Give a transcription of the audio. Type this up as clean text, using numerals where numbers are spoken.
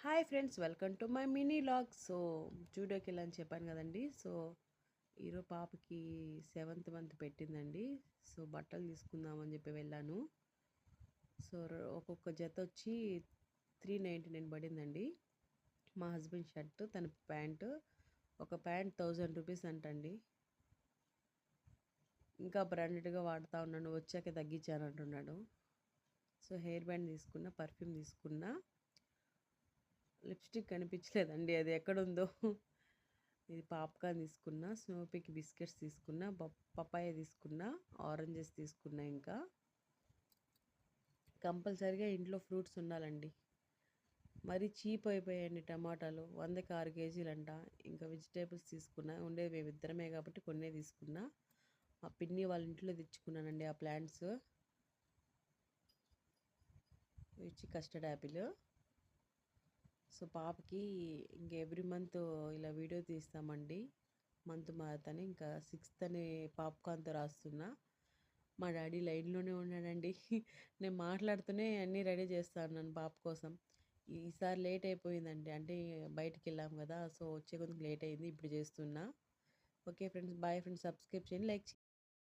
Hi friends, welcome to my mini log. So జూడోకి వెళ్ళని చెప్పాను కదండి. సో ఈరోజు పాపకి 7th మంత్ పెట్టిందండి. సో బట్టలు తీసుకుందామని చెప్పి వెళ్ళాను. సో ఒక్కొక్క జత వచ్చి 399 పడిందండి. మా హస్బెండ్ షర్ట్, తన ప్యాంటు. ఒక ప్యాంట్ 1000 రూపీస్ అంటండి. ఇంకా బ్రాండెడ్గా వాడుతూ ఉన్నాను, వచ్చాక తగ్గించాను అంటున్నాడు. సో హెయిర్ బ్యాండ్ తీసుకున్నా, పర్ఫ్యూమ్ తీసుకున్నా. లిప్స్టిక్ కనిపించలేదండి, అది ఎక్కడుందో. ఇది పాప్కార్న్ తీసుకున్నా, స్నోపీకి బిస్కెట్స్ తీసుకున్నా, పపాయ తీసుకున్నా, ఆరెంజెస్ తీసుకున్నా. ఇంకా కంపల్సరీగా ఇంట్లో ఫ్రూట్స్ ఉండాలండి. మరీ చీప్ అయిపోయాయండి టమాటాలు, 100కి 6 కేజీలు అంట. ఇంకా వెజిటేబుల్స్ తీసుకున్నా, ఉండేది మేమిద్దరమే కాబట్టి కొన్నే తీసుకున్నా. మా పిన్ని వాళ్ళ ఇంట్లో తెచ్చుకున్నానండి ఆ ప్లాంట్స్. ఇచ్చి కస్టర్డ్ యాపిల్. సో పాపకి ఇంక ఎవ్రీ మంత్ ఇలా వీడియో తీస్తామండి. మంత్ మారుతాను. ఇంకా 6th అని పాప్కార్న్తో రాస్తున్నా. మా డాడీ లైన్లోనే ఉన్నాడండి. నేను మాట్లాడుతూనే అన్నీ రెడీ చేస్తా ఉన్నాను పాప కోసం. ఈసారి లేట్ అయిపోయిందండి, అంటే బయటికి వెళ్ళాం కదా. సో వచ్చే కొంచెం లేట్ అయింది, ఇప్పుడు చేస్తున్నా. Okay friends, bye friends. Subscribe చేయండి, లైక్ చేయండి.